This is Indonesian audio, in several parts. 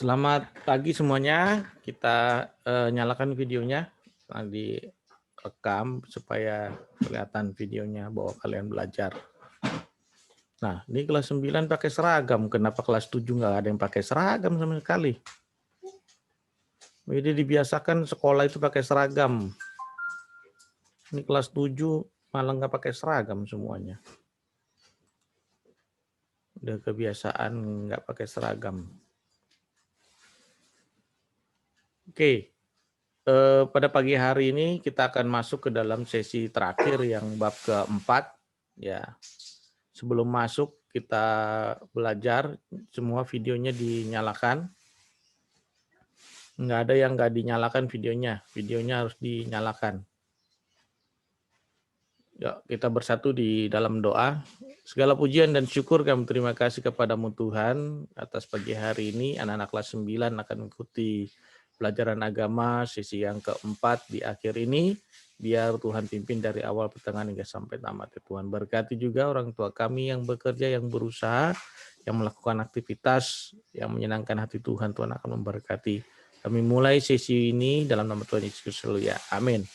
Selamat pagi semuanya. Kita nyalakan videonya. Nah, direkam supaya kelihatan videonya bahwa kalian belajar. Nah, ini kelas 9 pakai seragam. Kenapa kelas 7 nggak ada yang pakai seragam sama sekali? Jadi dibiasakan sekolah itu pakai seragam. Ini kelas 7 malah nggak pakai seragam semuanya. Udah kebiasaan nggak pakai seragam. Oke. Pada pagi hari ini kita akan masuk ke dalam sesi terakhir yang bab keempat. Ya, sebelum masuk kita belajar, semua videonya dinyalakan. Nggak ada yang nggak dinyalakan videonya harus dinyalakan. Ya, kita bersatu di dalam doa. Segala pujian dan syukur kami terima kasih kepadamu Tuhan atas pagi hari ini. Anak-anak kelas 9 akan mengikuti pelajaran agama sesi yang keempat di akhir ini. Biar Tuhan pimpin dari awal pertengahan hingga sampai tamat. Tuhan berkati juga orang tua kami yang bekerja, yang berusaha, yang melakukan aktivitas yang menyenangkan hati Tuhan. Tuhan akan memberkati. Kami mulai sesi ini dalam nama Tuhan Yesus Kristus. Ya, amin.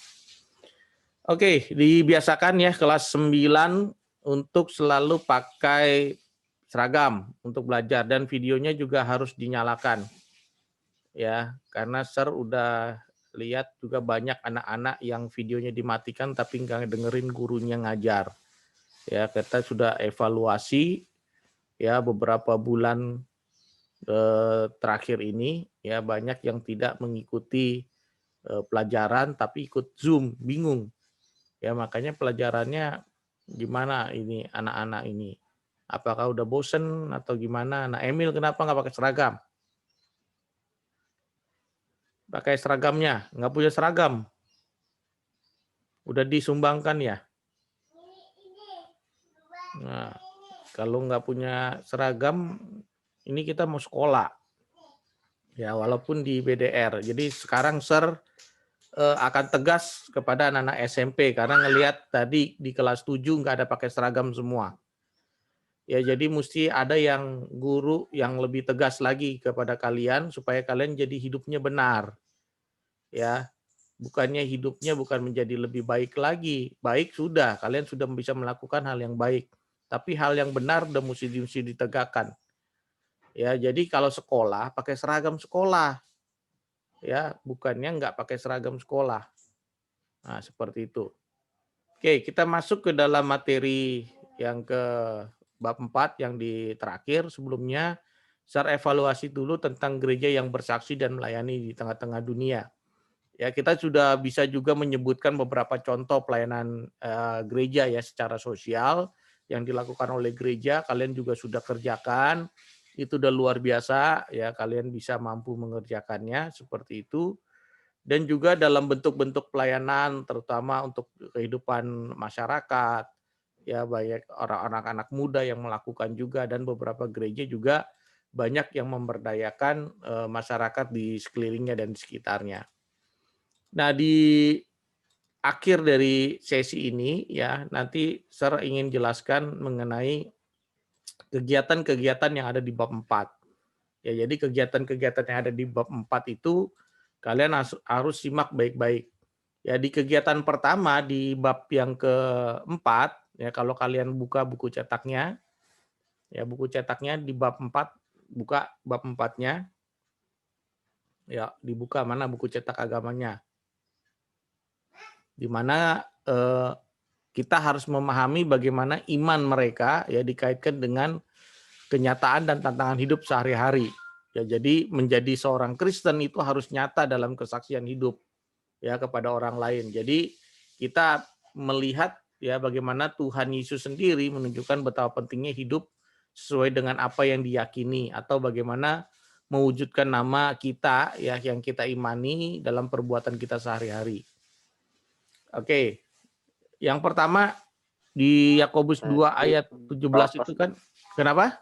Oke, dibiasakan ya kelas 9 untuk selalu pakai seragam untuk belajar dan videonya juga harus dinyalakan. Ya, karena Sir udah lihat juga banyak anak-anak yang videonya dimatikan tapi nggak dengerin gurunya ngajar. Ya, kita sudah evaluasi ya beberapa bulan terakhir ini ya banyak yang tidak mengikuti pelajaran tapi ikut Zoom, bingung. Ya makanya pelajarannya gimana ini anak-anak ini? Apakah udah bosen atau gimana? Nah Emil kenapa nggak pakai seragam? Pakai seragamnya, nggak punya seragam. Udah disumbangkan ya? Nah, kalau nggak punya seragam, ini kita mau sekolah. Ya walaupun di BDR. Jadi sekarang Sir akan tegas kepada anak-anak SMP karena ngelihat tadi di kelas 7 nggak ada pakai seragam semua. Ya, jadi mesti ada yang guru yang lebih tegas lagi kepada kalian supaya kalian jadi hidupnya benar. Ya, bukannya hidupnya bukan menjadi lebih baik lagi. Baik sudah, kalian sudah bisa melakukan hal yang baik. Tapi hal yang benar udah mesti ditegakkan. Ya, jadi kalau sekolah pakai seragam sekolah. Ya, bukannya nggak pakai seragam sekolah. Nah, seperti itu. Oke, kita masuk ke dalam materi yang ke bab 4 yang di terakhir. Sebelumnya, saya evaluasi dulu tentang gereja yang bersaksi dan melayani di tengah-tengah dunia. Ya, kita sudah bisa juga menyebutkan beberapa contoh pelayanan gereja ya secara sosial yang dilakukan oleh gereja. Kalian juga sudah kerjakan. Itu udah luar biasa ya, kalian bisa mampu mengerjakannya seperti itu. Dan juga dalam bentuk-bentuk pelayanan terutama untuk kehidupan masyarakat, ya banyak orang anak muda yang melakukan juga dan beberapa gereja juga banyak yang memberdayakan masyarakat di sekelilingnya dan di sekitarnya. Nah, di akhir dari sesi ini ya nanti saya ingin jelaskan mengenai kegiatan-kegiatan yang ada di bab 4. Ya, jadi kegiatan-kegiatan yang ada di bab 4 itu kalian harus simak baik-baik. Ya, di kegiatan pertama di bab yang keempat, ya kalau kalian buka buku cetaknya, ya buku cetaknya di bab 4, buka bab 4-nya. Ya, dibuka mana buku cetak agamanya. Di mana kita harus memahami bagaimana iman mereka ya dikaitkan dengan kenyataan dan tantangan hidup sehari-hari. Ya, jadi menjadi seorang Kristen itu harus nyata dalam kesaksian hidup ya kepada orang lain. Jadi kita melihat ya bagaimana Tuhan Yesus sendiri menunjukkan betapa pentingnya hidup sesuai dengan apa yang diyakini atau bagaimana mewujudkan nama kita ya yang kita imani dalam perbuatan kita sehari-hari. Oke. Yang pertama di Yakobus 2 ayat 17 itu kan kenapa?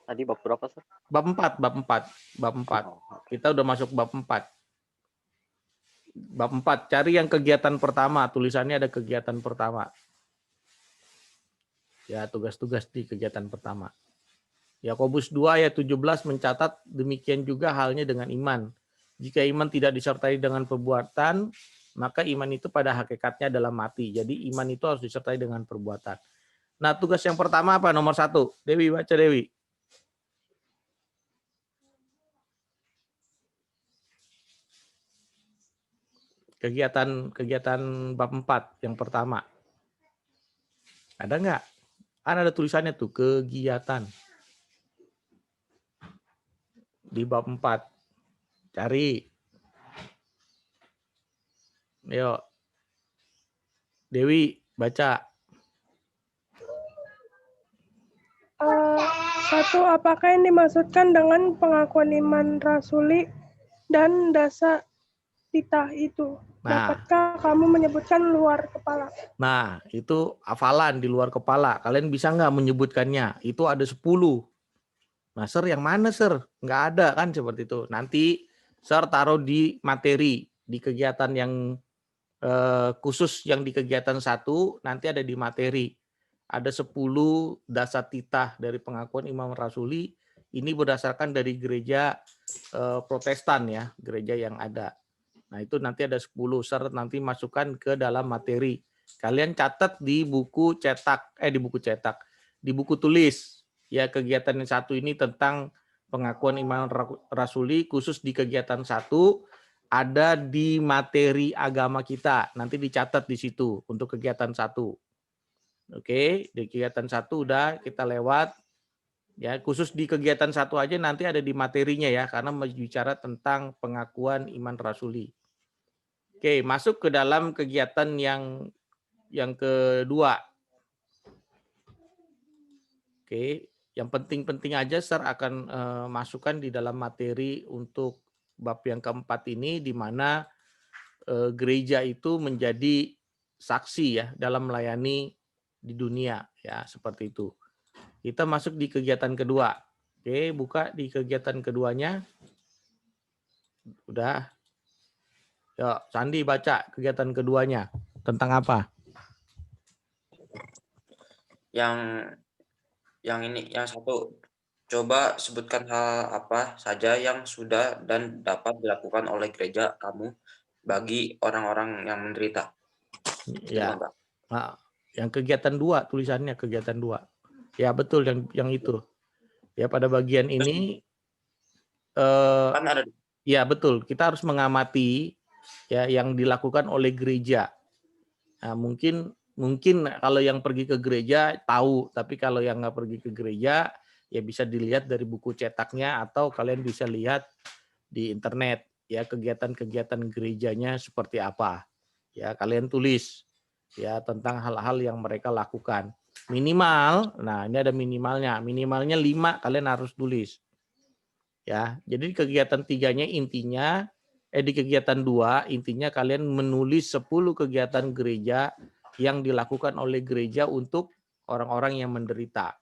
Tadi bab berapa, Sir? Bab 4. Bab 4. Oh, oke. Kita udah masuk bab 4. Bab 4, cari yang kegiatan pertama, tulisannya ada kegiatan pertama. Ya, tugas-tugas di kegiatan pertama. Yakobus 2 ayat 17 mencatat demikian juga halnya dengan iman. Jika iman tidak disertai dengan perbuatan, maka iman itu pada hakikatnya adalah mati. Jadi iman itu harus disertai dengan perbuatan. Nah, tugas yang pertama apa? Nomor 1. Dewi, baca Dewi. Kegiatan bab 4 yang pertama. Ada nggak? Ada tulisannya tuh, kegiatan. Di bab 4. Cari. Yuk. Dewi, baca. 1. Apakah yang dimaksudkan dengan pengakuan iman rasuli dan dasa titah itu? Nah, Dapatkah kamu menyebutkan luar kepala? Nah, itu hafalan di luar kepala. Kalian bisa nggak menyebutkannya? Itu ada 10. Nah, Sir yang mana, Sir? Nggak ada kan seperti itu. Nanti Sir taruh di materi, di kegiatan yang khusus yang di kegiatan 1, nanti ada di materi. Ada 10 dasar titah dari pengakuan Imam Rasuli. Ini berdasarkan dari gereja Protestan ya, gereja yang ada. Nah, itu nanti ada 10, Sir nanti masukkan ke dalam materi. Kalian catat di buku cetak, di buku tulis. Ya, kegiatan yang 1 ini tentang pengakuan Imam Rasuli, khusus di kegiatan 1 ada di materi agama kita. Nanti dicatat di situ untuk kegiatan 1. Oke, di kegiatan 1 udah kita lewat. Ya, khusus di kegiatan 1 aja nanti ada di materinya ya, karena bicara tentang pengakuan iman rasuli. Oke, masuk ke dalam kegiatan yang kedua. Oke, yang penting-penting aja Sir akan masukkan di dalam materi untuk bab yang keempat ini, di mana gereja itu menjadi saksi ya dalam melayani di dunia ya, seperti itu. Kita masuk di kegiatan kedua. Oke, buka di kegiatan keduanya. Udah. Yuk, Sandi baca kegiatan keduanya. Tentang apa? Yang ini, yang 1. Coba sebutkan hal apa saja yang sudah dan dapat dilakukan oleh gereja kamu bagi orang-orang yang menderita. Ya. Nah, yang kegiatan 2 tulisannya kegiatan 2. Ya, betul yang itu. Ya, pada bagian ini Kan ada. Ya, betul. Kita harus mengamati ya yang dilakukan oleh gereja. Nah, mungkin kalau yang pergi ke gereja tahu, tapi kalau yang nggak pergi ke gereja ya bisa dilihat dari buku cetaknya atau kalian bisa lihat di internet ya kegiatan-kegiatan gerejanya seperti apa. Ya, kalian tulis ya tentang hal-hal yang mereka lakukan. Minimal, nah ini ada minimalnya. Minimalnya 5 kalian harus tulis. Ya, jadi kegiatan 3-nya intinya di kegiatan 2 intinya kalian menulis 10 kegiatan gereja yang dilakukan oleh gereja untuk orang-orang yang menderita.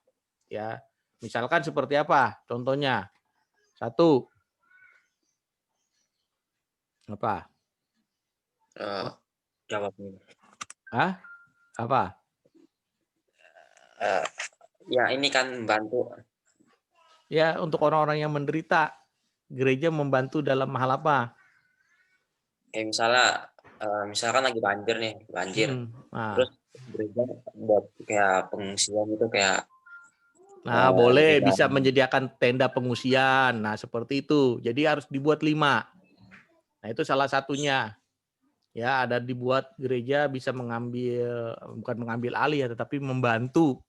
Ya. Misalkan seperti apa? Contohnya. 1. Apa? Jawabnya. Hah? Apa? Ya ini kan membantu. Ya, untuk orang-orang yang menderita, gereja membantu dalam hal apa? Kayak misalkan lagi banjir nih, Nah. Terus gereja buat kayak pengungsian itu kayak Boleh ketika bisa menyediakan tenda pengungsian. Nah, seperti itu. Jadi harus dibuat 5. Nah, itu salah satunya. Ya, ada dibuat gereja bisa bukan mengambil alih ya, tetapi membantu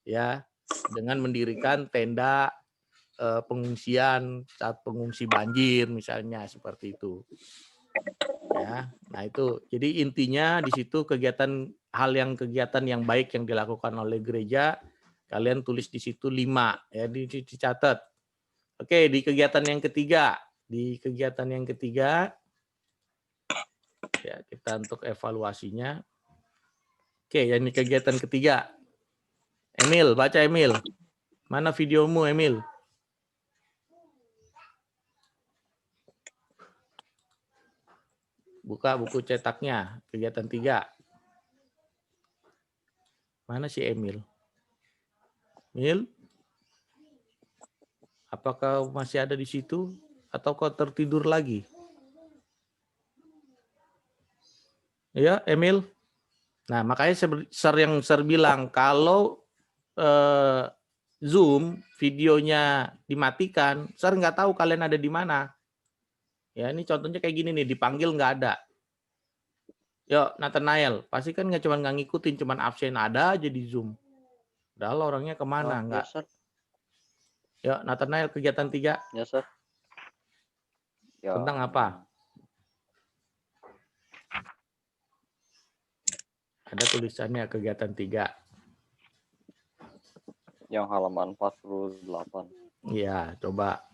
ya dengan mendirikan tenda pengungsian saat pengungsi banjir misalnya seperti itu. Ya. Nah, itu. Jadi intinya di situ kegiatan yang baik yang dilakukan oleh gereja kalian tulis di situ 5 ya dicatat. Oke, di kegiatan yang ketiga. Di kegiatan yang ketiga ya kita untuk evaluasinya. Oke, yang ini kegiatan ketiga. Emil, baca Emil. Mana videomu Emil? Buka buku cetaknya, kegiatan 3. Mana si Emil? Emil? Apakah masih ada di situ atau kau tertidur lagi? Ya, Emil. Nah, makanya Sir bilang kalau Zoom videonya dimatikan, Sir nggak tahu kalian ada di mana. Ya, ini contohnya kayak gini nih, dipanggil nggak ada. Yuk, Nathanael, pasti kan nggak cuma nggak ngikutin, cuman absen ada aja di Zoom. Padahal orangnya kemana? Ya, Nggak. Sir. Yuk, Nathanael, kegiatan 3 Ya, Sir. Ya, tentang apa? Ada tulisannya kegiatan 3. yang halaman 48. Iya, coba.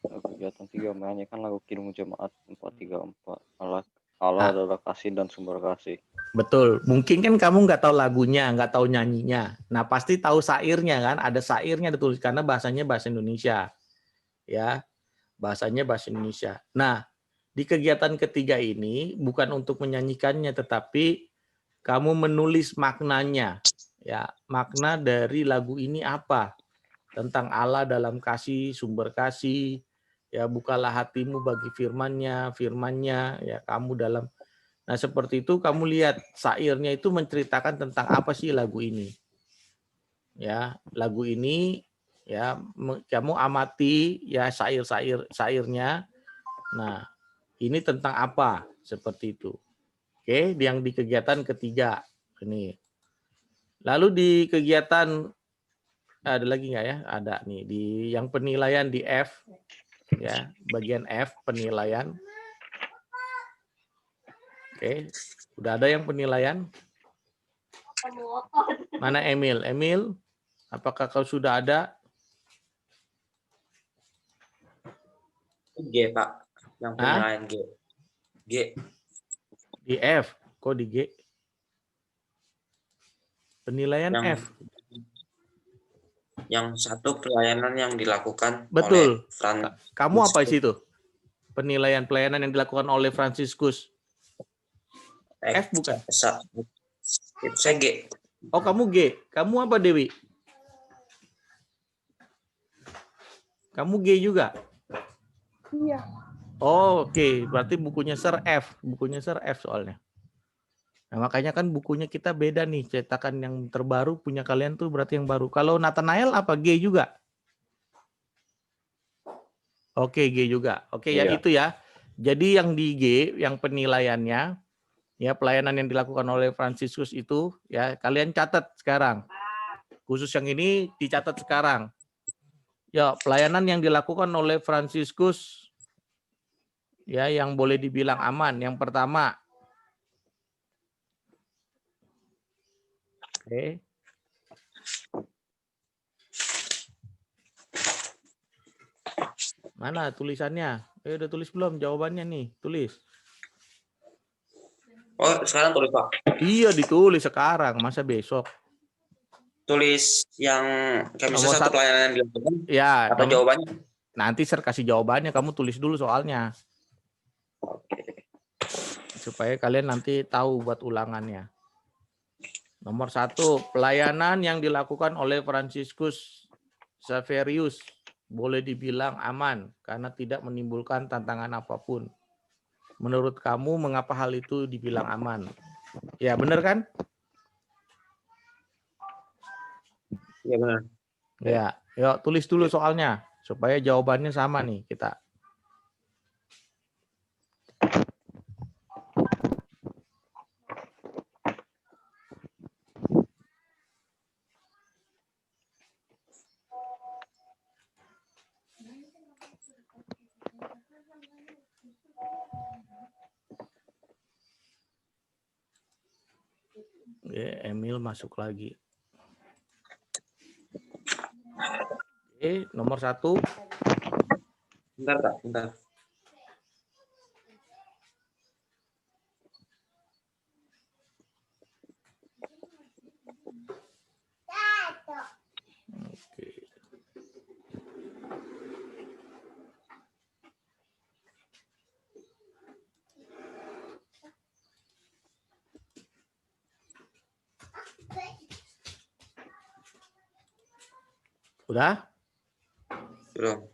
Kegiatan 3 menyanyikan lagu Kidung Jemaat 434. Allah Ah. adalah kasih dan sumber kasih. Betul. Mungkin kan kamu nggak tahu lagunya, nggak tahu nyanyinya. Nah, pasti tahu syairnya kan? Ada syairnya ditulis karena bahasanya bahasa Indonesia. Ya, bahasanya bahasa Indonesia. Nah, di kegiatan ketiga ini bukan untuk menyanyikannya, tetapi kamu menulis maknanya. Ya, makna dari lagu ini apa? Tentang Allah dalam kasih, sumber kasih. Ya, bukalah hatimu bagi firman-Nya, firman-Nya. Ya, kamu dalam. Nah, seperti itu kamu lihat syairnya itu menceritakan tentang apa sih lagu ini. Ya, lagu ini ya kamu amati ya syairnya. Nah, ini tentang apa? Seperti itu. Oke, yang di kegiatan ketiga ini. Lalu di kegiatan ada lagi nggak ya? Ada nih di yang penilaian di F ya, bagian F penilaian. Oke, udah ada yang penilaian? Mana Emil? Emil, apakah kau sudah ada? G, Pak. Yang penilaian G. G. Di F, kok di G? Penilaian Yang F. Yang satu pelayanan yang dilakukan Betul. oleh Franciscus. Kamu apa di situ? Penilaian pelayanan yang dilakukan oleh Franciscus. F bukan? Saya G. Oh, kamu G. Kamu apa, Dewi? Kamu G juga? Iya. Oh, oke. Berarti bukunya Sir F. Bukunya Sir F soalnya. Nah, makanya kan bukunya kita beda nih. Cetakan yang terbaru punya kalian tuh berarti yang baru. Kalau Nathanael apa? G juga? Oke, G juga. Oke, ya Iya. itu ya. Jadi yang di G, yang penilaiannya, ya pelayanan yang dilakukan oleh Franciscus itu, ya kalian catat sekarang. Khusus yang ini dicatat sekarang. Ya, pelayanan yang dilakukan oleh Franciscus, ya yang boleh dibilang aman. Yang pertama, oke. Mana tulisannya? Udah tulis belum jawabannya nih? Tulis. Oh, sekarang tulis, Pak. Iya, ditulis sekarang. Masa besok? Tulis yang kayak Nomor misalnya satu satu. pelayanan yang dilakukan Ya, atau jawabannya. nanti Sir kasih jawabannya. Kamu tulis dulu soalnya. Supaya kalian nanti tahu buat ulangannya. Nomor 1, pelayanan yang dilakukan oleh Franciscus Xaverius boleh dibilang aman karena tidak menimbulkan tantangan apapun. Menurut kamu mengapa hal itu dibilang aman? Ya, benar kan? Iya, benar. Ya, yuk tulis dulu soalnya supaya jawabannya sama nih kita. Emil masuk lagi. Nomor 1. Bentar, Kak. Bentar. Oke. Udah? Belum.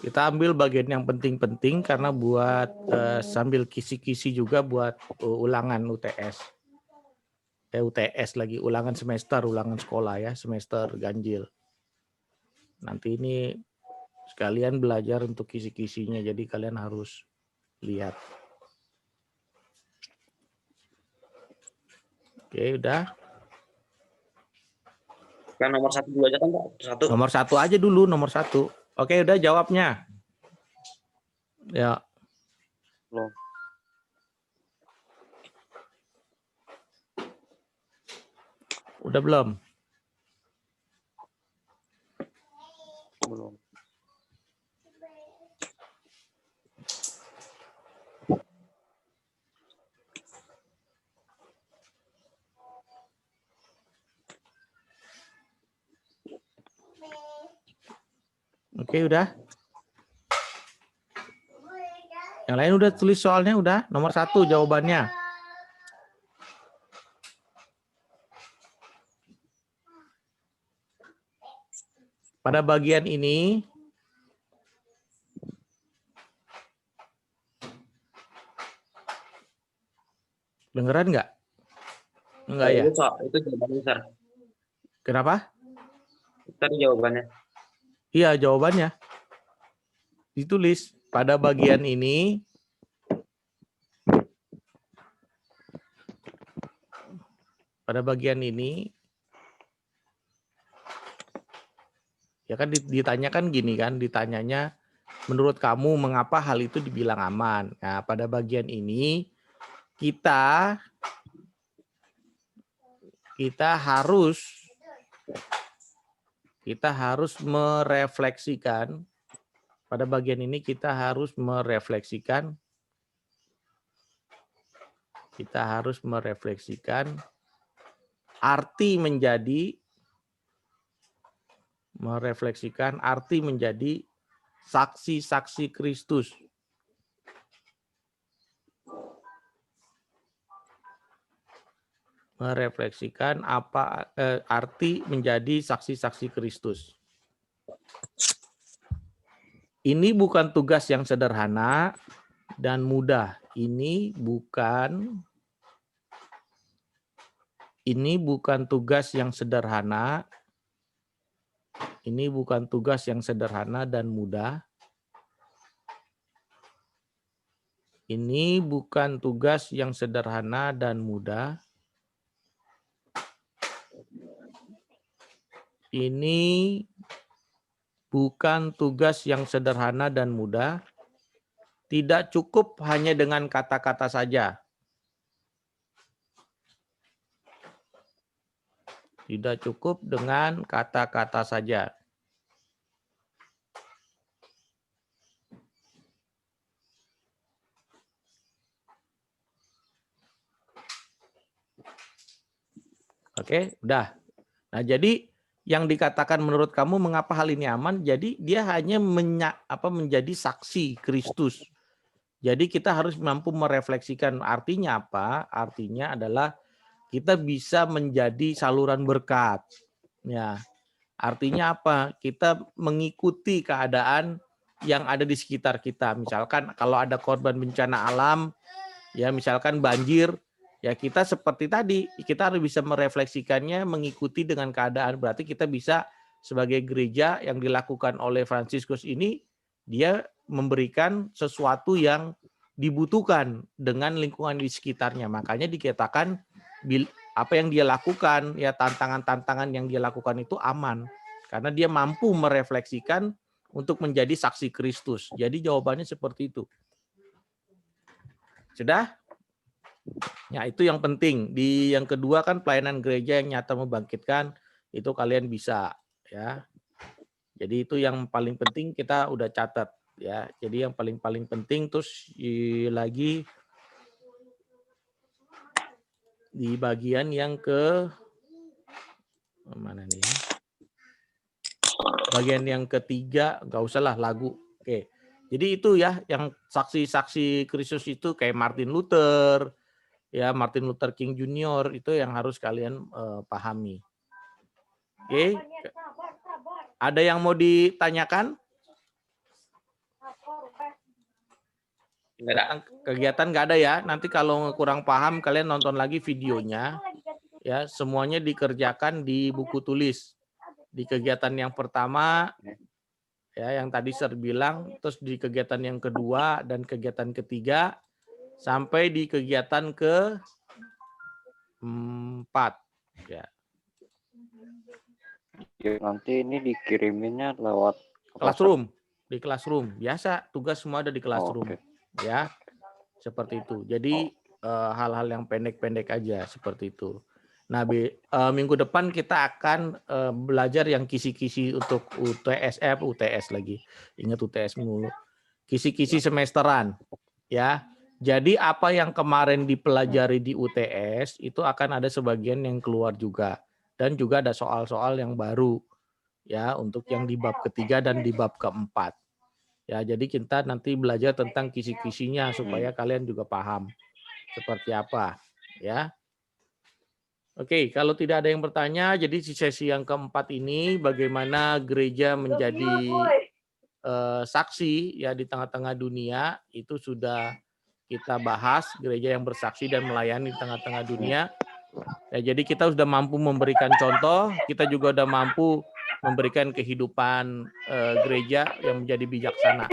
Kita ambil bagian yang penting-penting karena buat sambil kisi-kisi juga buat ulangan UTS. UTS lagi, ulangan semester, ulangan sekolah ya, semester ganjil. Nanti ini sekalian belajar untuk kisi-kisinya, jadi kalian harus lihat. Oke, udah. Yang nomor 1 dulu aja kan, Pak? Satu. Nomor 1 aja dulu, nomor 1. Oke, udah jawabnya. Ya. Belum. Udah belum? Belum. Oke, udah. Yang lain udah tulis soalnya, udah. Nomor 1 jawabannya. Pada bagian ini, dengeran nggak? Enggak ya? Itu jawabannya, Sir. Kenapa? Tadi jawabannya. Iya, jawabannya. Ditulis pada bagian ini. Pada bagian ini, ya kan ditanyakan gini kan, ditanyanya menurut kamu mengapa hal itu dibilang aman. Nah, pada bagian ini kita harus merefleksikan. Pada bagian ini kita harus merefleksikan arti menjadi saksi-saksi Kristus. Merefleksikan arti menjadi saksi-saksi Kristus. Ini bukan tugas yang sederhana dan mudah. Ini bukan tugas yang sederhana. Ini bukan tugas yang sederhana dan mudah. Ini bukan tugas yang sederhana dan mudah. Ini bukan tugas yang sederhana dan mudah. Tidak cukup hanya dengan kata-kata saja. Tidak cukup dengan kata-kata saja. Oke, udah. Nah, jadi yang dikatakan menurut kamu mengapa hal ini aman, jadi dia hanya menjadi saksi Kristus. Jadi kita harus mampu merefleksikan artinya apa? Artinya adalah kita bisa menjadi saluran berkat. Ya. Artinya apa? Kita mengikuti keadaan yang ada di sekitar kita. Misalkan kalau ada korban bencana alam, ya misalkan banjir, ya kita seperti tadi, kita harus bisa merefleksikannya, mengikuti dengan keadaan. Berarti kita bisa sebagai gereja yang dilakukan oleh Fransiskus ini, dia memberikan sesuatu yang dibutuhkan dengan lingkungan di sekitarnya. Makanya dikatakan apa yang dia lakukan, ya tantangan-tantangan yang dia lakukan itu aman. Karena dia mampu merefleksikan untuk menjadi saksi Kristus. Jadi jawabannya seperti itu. Sudah? Ya, itu yang penting. Di yang kedua kan pelayanan gereja yang nyata membangkitkan, itu kalian bisa ya. Jadi itu yang paling penting kita udah catat ya. Jadi yang paling penting terus lagi di bagian yang ke mana nih? Bagian yang ketiga enggak usah lah lagu. Oke. Jadi itu ya yang saksi-saksi Kristus itu kayak Martin Luther, ya Martin Luther King Junior, itu yang harus kalian pahami. Oke, ada yang mau ditanyakan? Nggak ada. Tentang kegiatan nggak ada ya. Nanti kalau kurang paham kalian nonton lagi videonya. Ya, semuanya dikerjakan di buku tulis. Di kegiatan yang pertama, ya yang tadi Sir bilang, terus di kegiatan yang kedua dan kegiatan ketiga, sampai di kegiatan ke-4. Ya. Ya, nanti ini dikiriminnya lewat Classroom, di Classroom. Biasa, tugas semua ada di Classroom. Oke. Ya, seperti itu. Jadi hal-hal yang pendek-pendek aja seperti itu. Nah, minggu depan kita akan belajar yang kisi-kisi untuk UTS lagi. Ingat UTS mulu. Kisi-kisi semesteran, ya. Jadi apa yang kemarin dipelajari di UTS itu akan ada sebagian yang keluar juga, dan juga ada soal-soal yang baru, ya, untuk yang di bab ketiga dan di bab keempat. Ya, jadi kita nanti belajar tentang kisi-kisinya supaya kalian juga paham seperti apa, ya. Oke, kalau tidak ada yang bertanya, jadi di sesi yang keempat ini bagaimana gereja menjadi saksi ya di tengah-tengah dunia, itu sudah kita bahas, gereja yang bersaksi dan melayani di tengah-tengah dunia. Ya, jadi kita sudah mampu memberikan contoh, kita juga sudah mampu memberikan kehidupan gereja yang menjadi bijaksana.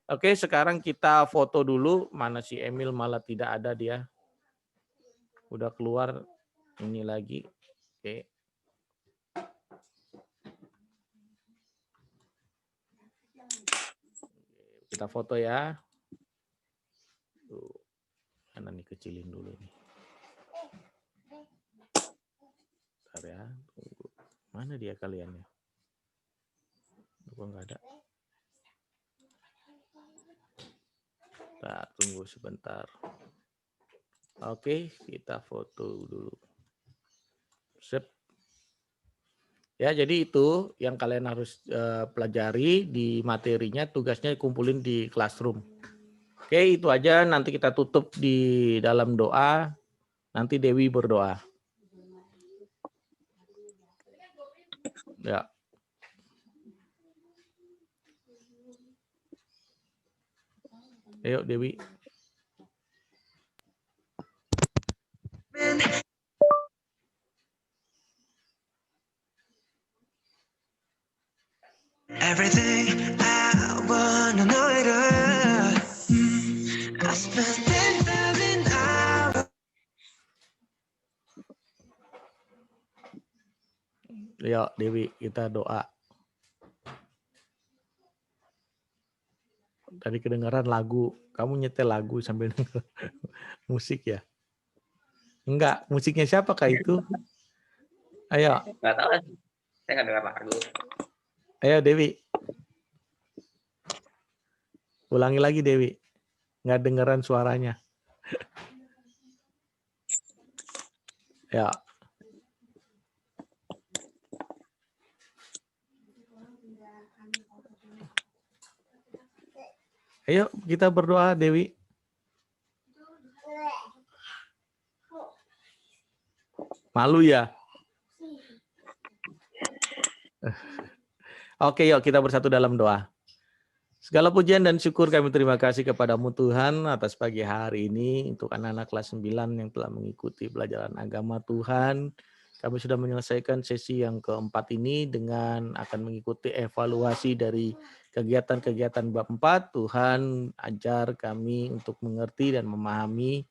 Oke, sekarang kita foto dulu. Mana si Emil malah tidak ada dia. Udah keluar ini lagi. Oke. Kita foto ya. Tuh. Mana nih, kecilin dulu nih. Bentar ya. Tunggu. Mana dia kalian ya? Kok nggak ada? Nah, tunggu sebentar. Oke, kita foto dulu. Sip. Ya, jadi itu yang kalian harus pelajari di materinya, tugasnya kumpulin di Classroom. Oke, itu aja. Nanti kita tutup di dalam doa. Nanti Dewi berdoa. Ya. Ayo Dewi. Everything I wanna know it all. I spent 10,000 hours. Yuk Dewi, kita doa. Tadi kedengaran lagu. Kamu nyetel lagu sambil denger musik ya? Enggak, musiknya siapa kak itu? Ayo. Nggak tahu. Saya nggak dengar lagu. Ayo Dewi. Ulangi lagi Dewi. Nggak dengeran suaranya. Ya. Ayo kita berdoa Dewi. Malu ya? Oke, yuk kita bersatu dalam doa. Segala pujian dan syukur kami terima kasih kepadamu Tuhan atas pagi hari ini untuk anak-anak kelas 9 yang telah mengikuti pelajaran agama Tuhan. Kami sudah menyelesaikan sesi yang keempat ini dengan akan mengikuti evaluasi dari kegiatan-kegiatan bab 4. Tuhan ajar kami untuk mengerti dan memahami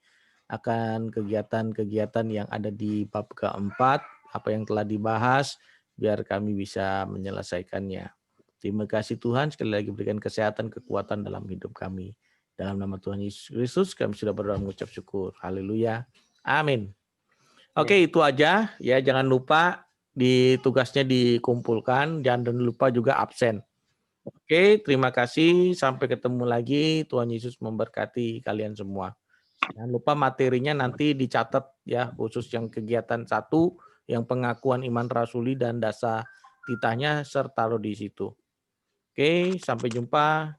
akan kegiatan-kegiatan yang ada di bab keempat, apa yang telah dibahas, biar kami bisa menyelesaikannya. Terima kasih Tuhan, sekali lagi berikan kesehatan, kekuatan dalam hidup kami. Dalam nama Tuhan Yesus Kristus kami sudah berdoa mengucap syukur. Haleluya. Amin. Oke, itu aja ya. Jangan lupa di tugasnya dikumpulkan, jangan lupa juga absen. Oke, terima kasih. Sampai ketemu lagi. Tuhan Yesus memberkati kalian semua. Jangan lupa materinya nanti dicatat ya, khusus yang kegiatan 1, yang pengakuan iman rasuli dan dasar titahnya serta taruh di situ. Oke, sampai jumpa.